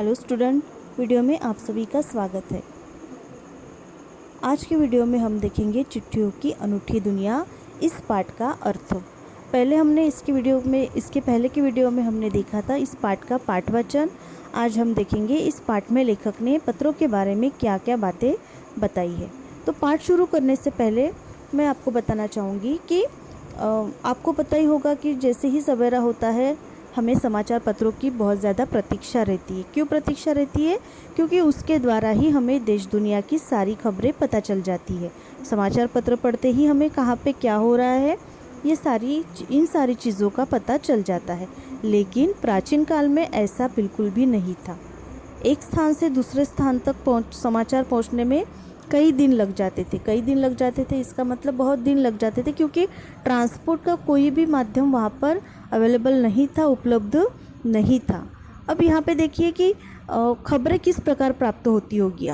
Hello student, video में आप सभी का स्वागत है। आज के वीडियो में हम देखेंगे चिट्ठियों की अनूठी दुनिया, इस पाठ का अर्थ। इसके पहले की वीडियो में हमने देखा था इस पाठ का पाठवचन। आज हम देखेंगे इस पाठ में लेखक ने पत्रों के बारे में क्या क्या बातें बताई है। तो पाठ शुरू करने से पहले मैं आपको बताना चाहूँगी कि आपको पता ही होगा कि जैसे ही सवेरा होता है हमें समाचार पत्रों की बहुत ज़्यादा प्रतीक्षा रहती है। क्यों प्रतीक्षा रहती है? क्योंकि उसके द्वारा ही हमें देश दुनिया की सारी खबरें पता चल जाती है। समाचार पत्र पढ़ते ही हमें कहाँ पे क्या हो रहा है इन सारी चीज़ों का पता चल जाता है। लेकिन प्राचीन काल में ऐसा बिल्कुल भी नहीं था। एक स्थान से दूसरे स्थान तक समाचार पहुँचने में कई दिन लग जाते थे। इसका मतलब बहुत दिन लग जाते थे, क्योंकि ट्रांसपोर्ट का कोई भी माध्यम वहाँ पर अवेलेबल नहीं था, उपलब्ध नहीं था। अब यहाँ पे देखिए कि खबरें किस प्रकार प्राप्त होती होगी।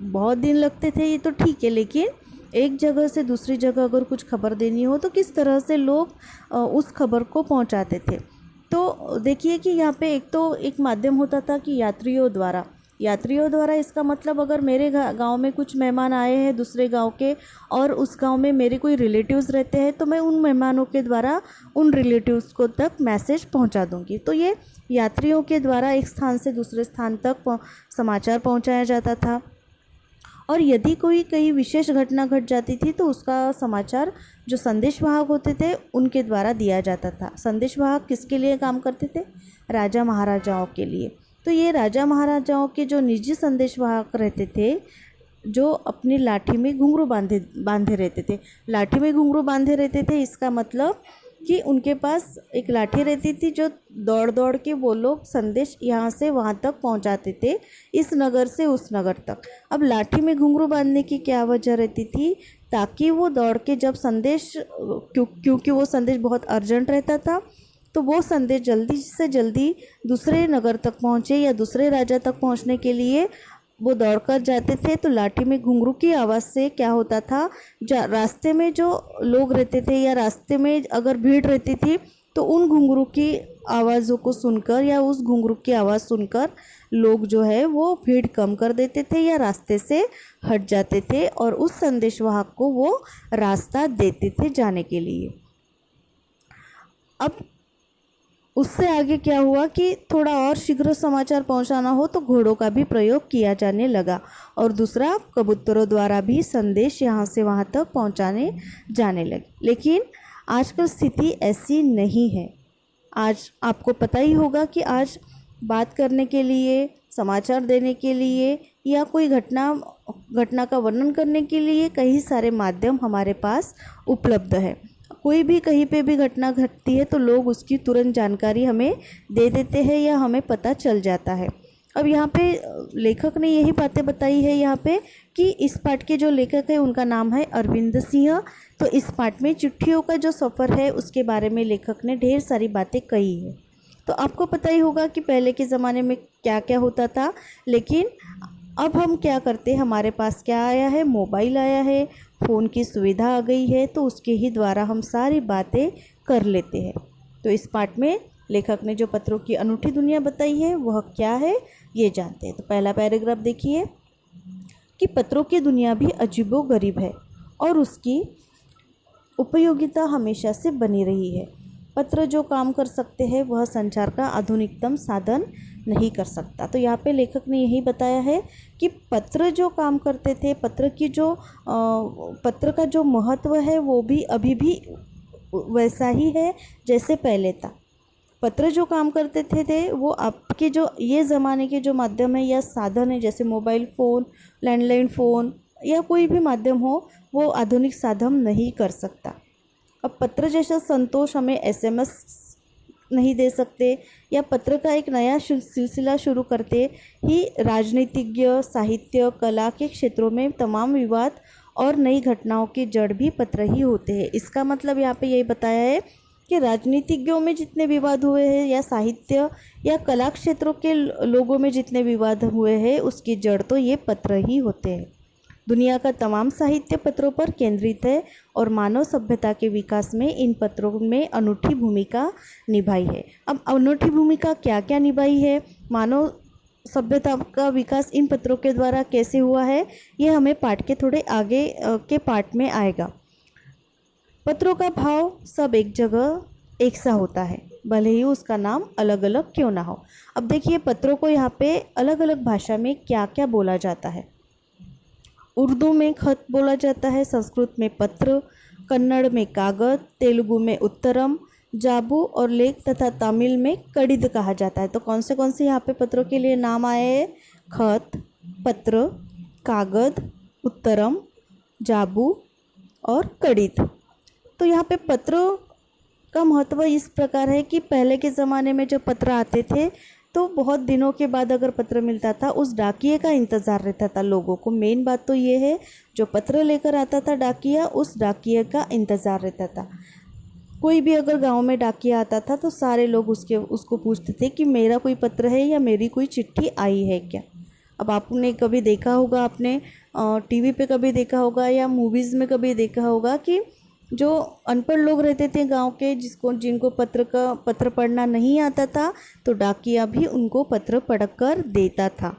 बहुत दिन लगते थे ये तो ठीक है, लेकिन एक जगह से दूसरी जगह अगर कुछ खबर देनी हो तो किस तरह से लोग उस खबर को पहुँचाते थे। तो देखिए कि यहाँ पे एक माध्यम होता था कि यात्रियों द्वारा इसका मतलब अगर मेरे गांव में कुछ मेहमान आए हैं दूसरे गांव के, और उस गांव में मेरे कोई रिलेटिव्स रहते हैं, तो मैं उन मेहमानों के द्वारा उन रिलेटिव्स को तक मैसेज पहुंचा दूंगी। तो ये यात्रियों के द्वारा एक स्थान से दूसरे स्थान तक समाचार पहुंचाया जाता था। और यदि कहीं विशेष घटना घट जाती थी तो उसका समाचार जो संदेशवाहक होते थे उनके द्वारा दिया जाता था। संदेशवाहक किसके लिए काम करते थे? राजा महाराजाओं के लिए। तो ये राजा महाराजाओं के जो निजी संदेशवाहक रहते थे, जो अपनी लाठी में घुंघरू बांधे रहते थे। लाठी में घुंघरू बांधे रहते थे, इसका मतलब कि उनके पास एक लाठी रहती थी जो दौड़ दौड़ के वो लोग संदेश यहाँ से वहाँ तक पहुँचाते थे, इस नगर से उस नगर तक। अब लाठी में घुंघरू बांधने की क्या वजह रहती थी? ताकि वो दौड़ के जब संदेश, क्योंकि वो संदेश बहुत अर्जेंट रहता था, तो वो संदेश जल्दी से जल्दी दूसरे नगर तक पहुँचे या दूसरे राजा तक पहुँचने के लिए वो दौड़कर जाते थे। तो लाठी में घुंघरू की आवाज़ से क्या होता था, रास्ते में जो लोग रहते थे या रास्ते में अगर भीड़ रहती थी तो उन घुंघरू की आवाज़ों को सुनकर या उस घुंघरू की आवाज़ सुनकर लोग जो है वो भीड़ कम कर देते थे या रास्ते से हट जाते थे, और उस संदेशवाहक को वो रास्ता देते थे जाने के लिए। अब उससे आगे क्या हुआ कि थोड़ा और शीघ्र समाचार पहुंचाना हो तो घोड़ों का भी प्रयोग किया जाने लगा, और दूसरा कबूतरों द्वारा भी संदेश यहाँ से वहाँ तक पहुँचाने जाने लगे। लेकिन आजकल स्थिति ऐसी नहीं है। आज आपको पता ही होगा कि आज बात करने के लिए, समाचार देने के लिए या कोई घटना का वर्णन करने के लिए कई सारे माध्यम हमारे पास उपलब्ध है। कोई भी कहीं पे भी घटना घटती है तो लोग उसकी तुरंत जानकारी हमें दे देते हैं या हमें पता चल जाता है। अब यहाँ पे लेखक ने यही बातें बताई है यहाँ पे कि इस पाठ के जो लेखक है उनका नाम है अरविंद सिंह। तो इस पाठ में चिट्ठियों का जो सफ़र है उसके बारे में लेखक ने ढेर सारी बातें कही है। तो आपको पता ही होगा कि पहले के ज़माने में क्या क्या होता था, लेकिन अब हम क्या करते हैं, हमारे पास क्या आया है, मोबाइल आया है, फ़ोन की सुविधा आ गई है, तो उसके ही द्वारा हम सारी बातें कर लेते हैं। तो इस पाठ में लेखक ने जो पत्रों की अनूठी दुनिया बताई है वह क्या है ये जानते हैं। तो पहला पैराग्राफ देखिए कि पत्रों की दुनिया भी अजीबोगरीब है और उसकी उपयोगिता हमेशा से बनी रही है। पत्र जो काम कर सकते हैं वह संचार का आधुनिकतम साधन नहीं कर सकता। तो यहाँ पे लेखक ने यही बताया है कि पत्र जो काम करते थे, पत्र का जो महत्व है वो भी अभी भी वैसा ही है जैसे पहले था। पत्र जो काम करते थे वो आपके जो ये ज़माने के जो माध्यम है या साधन है, जैसे मोबाइल फ़ोन, लैंडलाइन फ़ोन या कोई भी माध्यम हो, वो आधुनिक साधन नहीं कर सकता। अब पत्र जैसा संतोष हमें SMS नहीं दे सकते, या पत्र का एक नया सिलसिला शुरू करते ही राजनीतिज्ञ, साहित्य, कला के क्षेत्रों में तमाम विवाद और नई घटनाओं की जड़ भी पत्र ही होते हैं। इसका मतलब यहाँ पे यही बताया है कि राजनीतिज्ञों में जितने विवाद हुए हैं या साहित्य या कला क्षेत्रों के लोगों में जितने विवाद हुए हैं उसकी जड़ तो ये पत्र ही होते हैं। दुनिया का तमाम साहित्य पत्रों पर केंद्रित है और मानव सभ्यता के विकास में इन पत्रों में अनूठी भूमिका निभाई है। अब अनूठी भूमिका क्या क्या निभाई है? मानव सभ्यता का विकास इन पत्रों के द्वारा कैसे हुआ है, ये हमें पाठ के थोड़े आगे के पाठ में आएगा। पत्रों का भाव सब एक जगह एक सा होता है, भले ही उसका नाम अलग अलग क्यों ना हो। अब देखिए पत्रों को यहाँ पे अलग अलग भाषा में क्या क्या बोला जाता है। उर्दू में खत बोला जाता है, संस्कृत में पत्र, कन्नड़ में कागज, तेलुगु में उत्तरम, जाबू और लेख तथा तमिल में कड़िद कहा जाता है। तो कौन से यहाँ पे पत्रों के लिए नाम आए हैं? खत, पत्र, कागज, उत्तरम, जाबू और कड़िद। तो यहाँ पे पत्रों का महत्व इस प्रकार है कि पहले के ज़माने में जो पत्र आते थे तो बहुत दिनों के बाद अगर पत्र मिलता था, उस डाकिये का इंतज़ार रहता था लोगों को। मेन बात तो ये है, जो पत्र लेकर आता था डाकिया, उस डाकिये का इंतज़ार रहता था। कोई भी अगर गांव में डाकिया आता था तो सारे लोग उसको पूछते थे कि मेरा कोई पत्र है या मेरी कोई चिट्ठी आई है क्या। अब आपने कभी देखा होगा, आपने टीवी पे कभी देखा होगा या मूवीज़ में कभी देखा होगा कि जो अनपढ़ लोग रहते थे गांव के, जिनको पत्र पढ़ना नहीं आता था, तो डाकिया भी उनको पत्र पढ़कर देता था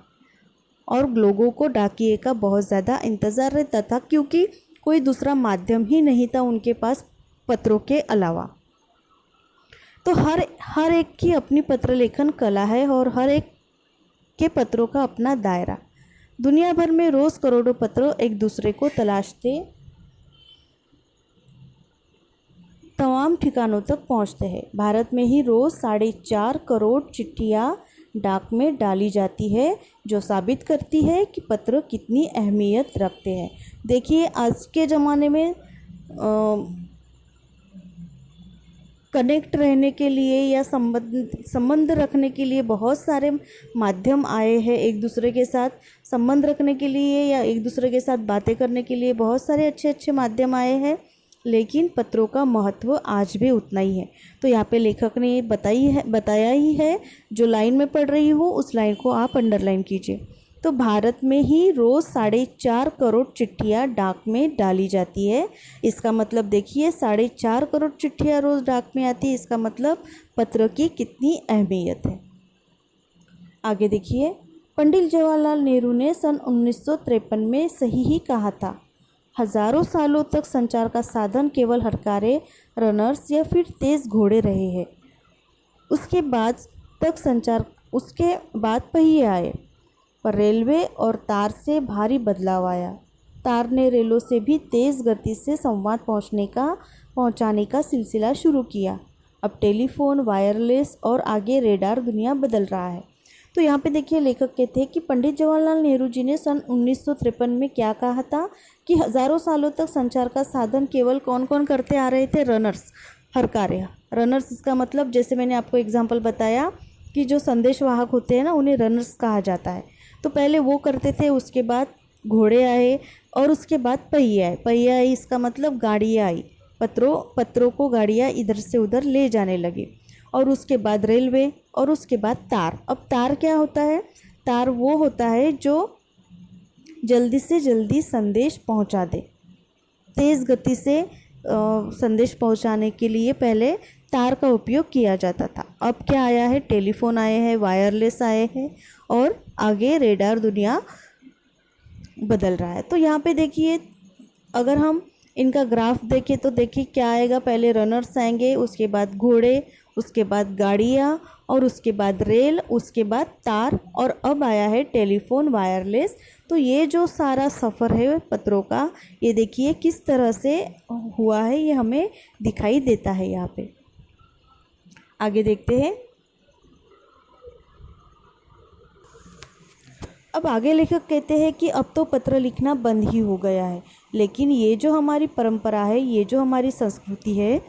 और लोगों को डाकिये का बहुत ज़्यादा इंतज़ार रहता था, क्योंकि कोई दूसरा माध्यम ही नहीं था उनके पास पत्रों के अलावा। तो हर एक की अपनी पत्र लेखन कला है और हर एक के पत्रों का अपना दायरा। दुनिया भर में रोज़ करोड़ों पत्र एक दूसरे को तलाशते तमाम ठिकानों तक पहुंचते हैं। भारत में ही रोज़ 4.5 करोड़ चिट्ठियाँ डाक में डाली जाती है, जो साबित करती है कि पत्र कितनी अहमियत रखते हैं। देखिए आज के ज़माने में कनेक्ट रहने के लिए या संबंध रखने के लिए बहुत सारे माध्यम आए हैं। एक दूसरे के साथ संबंध रखने के लिए या एक दूसरे के साथ बातें करने के लिए बहुत सारे अच्छे माध्यम आए हैं, लेकिन पत्रों का महत्व आज भी उतना ही है। तो यहाँ पे लेखक ने बताया ही है। जो लाइन में पढ़ रही हूँ उस लाइन को आप अंडरलाइन कीजिए। तो भारत में ही रोज़ 4.5 करोड़ चिट्ठियाँ डाक में डाली जाती है। इसका मतलब देखिए 4.5 करोड़ चिट्ठियाँ रोज़ डाक में आती है, इसका मतलब पत्र की कितनी अहमियत है। आगे देखिए, पंडित जवाहरलाल नेहरू ने सन 1953 में सही ही कहा था, हजारों सालों तक संचार का साधन केवल हरकारे, रनर्स या फिर तेज़ घोड़े रहे हैं। उसके बाद पहिए आए, पर रेलवे और तार से भारी बदलाव आया। तार ने रेलों से भी तेज़ गति से संवाद पहुंचाने का सिलसिला शुरू किया। अब टेलीफोन, वायरलेस और आगे रेडार दुनिया बदल रहा है। तो यहाँ पे देखिए लेखक कहते हैं कि पंडित जवाहरलाल नेहरू जी ने सन 1953 में क्या कहा था कि हज़ारों सालों तक संचार का साधन केवल कौन कौन करते आ रहे थे? रनर्स, हरकारे। रनर्स इसका मतलब जैसे मैंने आपको एग्जांपल बताया कि जो संदेशवाहक होते हैं ना, उन्हें रनर्स कहा जाता है। तो पहले वो करते थे, उसके बाद घोड़े आए और उसके बाद पहिए आए। पहिए आई इसका मतलब गाड़ियाँ आई, पत्रों को गाड़ियाँ इधर से उधर ले जाने लगी। और उसके बाद रेलवे और उसके बाद तार। अब तार क्या होता है? तार वो होता है जो जल्दी से जल्दी संदेश पहुंचा दे। तेज़ गति से संदेश पहुंचाने के लिए पहले तार का उपयोग किया जाता था। अब क्या आया है? टेलीफोन आए हैं, वायरलेस आए हैं और आगे रेडार दुनिया बदल रहा है। तो यहाँ पे देखिए, अगर हम इनका ग्राफ देखें तो देखिए क्या आएगा। पहले रनर्स आएंगे, उसके बाद घोड़े, उसके बाद गाड़ियाँ और उसके बाद रेल, उसके बाद तार और अब आया है टेलीफोन, वायरलेस। तो ये जो सारा सफ़र है पत्रों का, ये देखिए किस तरह से हुआ है, ये हमें दिखाई देता है यहाँ पे। आगे देखते हैं। अब आगे लेखक कहते हैं कि अब तो पत्र लिखना बंद ही हो गया है, लेकिन ये जो हमारी परंपरा है, ये जो हमारी संस्कृति है,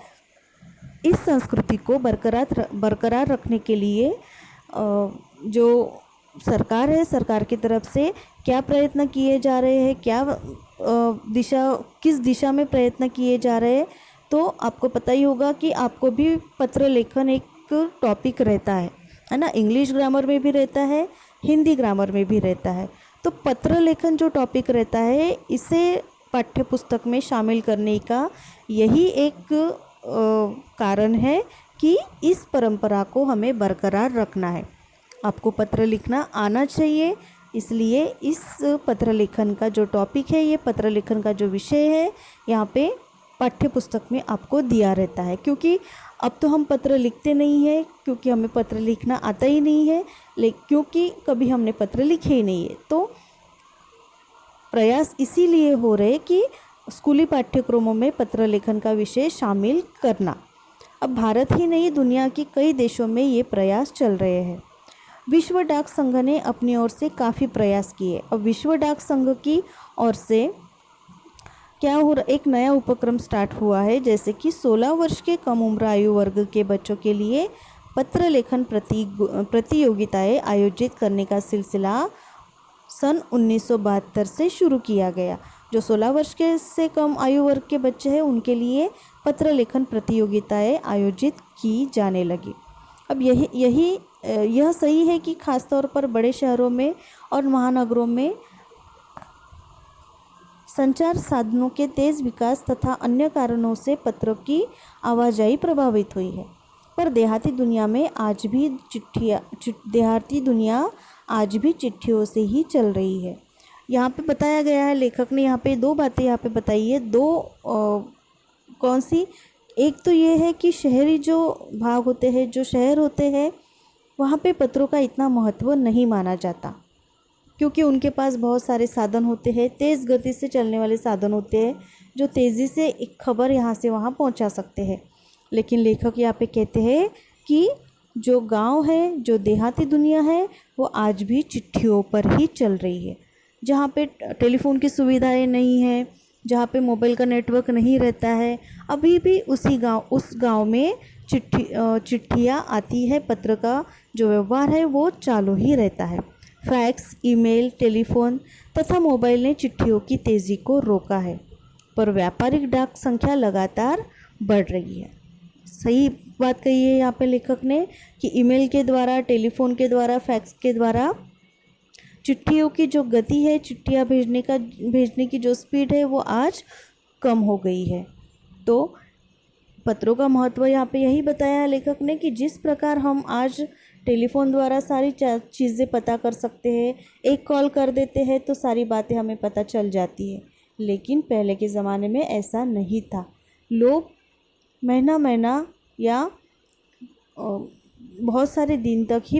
इस संस्कृति को बरकरार रखने के लिए जो सरकार है, सरकार की तरफ से क्या प्रयत्न किए जा रहे हैं, किस दिशा में प्रयत्न किए जा रहे हैं। तो आपको पता ही होगा कि आपको भी पत्र लेखन एक टॉपिक रहता है ना। इंग्लिश ग्रामर में भी रहता है, हिंदी ग्रामर में भी रहता है। तो पत्र लेखन जो टॉपिक रहता है, इसे पाठ्य पुस्तक में शामिल करने का यही एक कारण है कि इस परंपरा को हमें बरकरार रखना है। आपको पत्र लिखना आना चाहिए। इसलिए इस पत्र लेखन का जो टॉपिक है, ये पत्र लेखन का जो विषय है, यहाँ पे पाठ्य पुस्तक में आपको दिया रहता है। क्योंकि अब तो हम पत्र लिखते नहीं हैं, क्योंकि हमें पत्र लिखना आता ही नहीं है, क्योंकि कभी हमने पत्र लिखे ही नहीं है। तो प्रयास इसीलिए हो रहे कि स्कूली पाठ्यक्रमों में पत्र लेखन का विषय शामिल करना। अब भारत ही नहीं, दुनिया के कई देशों में ये प्रयास चल रहे हैं। विश्व डाक संघ ने अपनी ओर से काफ़ी प्रयास किए। अब विश्व डाक संघ की ओर से क्या हो रहा, एक नया उपक्रम स्टार्ट हुआ है, जैसे कि 16 वर्ष के कम उम्र आयु वर्ग के बच्चों के लिए पत्र लेखन प्रतियोगिताएं आयोजित करने का सिलसिला सन 1972 से शुरू किया गया। जो 16 वर्ष के से कम आयु वर्ग के बच्चे हैं, उनके लिए पत्र लेखन प्रतियोगिताएं आयोजित की जाने लगी। अब यह सही है कि खास तौर पर बड़े शहरों में और महानगरों में संचार साधनों के तेज़ विकास तथा अन्य कारणों से पत्रों की आवाजाही प्रभावित हुई है। पर देहाती दुनिया आज भी चिट्ठियों से ही चल रही है। यहाँ पे बताया गया है, लेखक ने यहाँ पे दो बातें यहाँ पे बताई है। कौन सी? एक तो ये है कि शहरी जो भाग होते हैं, जो शहर होते हैं, वहाँ पे पत्रों का इतना महत्व नहीं माना जाता, क्योंकि उनके पास बहुत सारे साधन होते हैं, तेज़ गति से चलने वाले साधन होते हैं, जो तेज़ी से एक खबर यहाँ से वहाँ पहुँचा सकते हैं। लेकिन लेखक यहाँ पे कहते हैं कि जो गांव है, जो देहाती दुनिया है, वो आज भी चिट्ठियों पर ही चल रही है। जहाँ पे टेलीफोन की सुविधाएं नहीं है, जहाँ पे मोबाइल का नेटवर्क नहीं रहता है, अभी भी उस गांव में चिट्ठियाँ आती है। पत्र का जो व्यवहार है वो चालू ही रहता है। फैक्स, ईमेल, टेलीफोन तथा मोबाइल ने चिट्ठियों की तेज़ी को रोका है, पर व्यापारिक डाक संख्या लगातार बढ़ रही है। सही बात कही है यहाँ पे लेखक ने कि ईमेल के द्वारा, टेलीफोन के द्वारा, फैक्स के द्वारा चिट्ठियों की जो गति है, चिट्ठियाँ भेजने की जो स्पीड है, वो आज कम हो गई है। तो पत्रों का महत्व यहाँ पे यही बताया है लेखक ने कि जिस प्रकार हम आज टेलीफोन द्वारा सारी चीज़ें पता कर सकते हैं, एक कॉल कर देते हैं तो सारी बातें हमें पता चल जाती है, लेकिन पहले के ज़माने में ऐसा नहीं था। लोग महीना या बहुत सारे दिन तक ही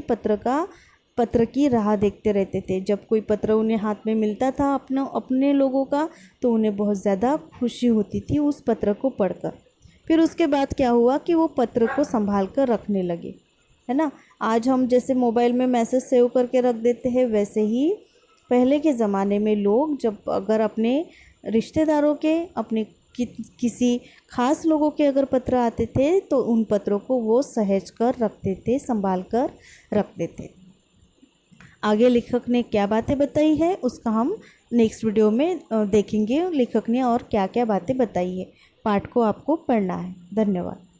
पत्र की राह देखते रहते थे। जब कोई पत्र उन्हें हाथ में मिलता था अपने लोगों का, तो उन्हें बहुत ज़्यादा खुशी होती थी उस पत्र को पढ़कर। फिर उसके बाद क्या हुआ कि वो पत्र को संभाल कर रखने लगे, है ना। आज हम जैसे मोबाइल में मैसेज सेव करके रख देते हैं, वैसे ही पहले के ज़माने में लोग जब अगर अपने रिश्तेदारों के, अपने किसी खास लोगों के अगर पत्र आते थे, तो उन पत्रों को वो सहेज कर रखते थे, संभाल कर रखते थे। आगे लेखक ने क्या बातें बताई है उसका हम नेक्स्ट वीडियो में देखेंगे, लेखक ने और क्या क्या बातें बताई है। पाठ को आपको पढ़ना है। धन्यवाद।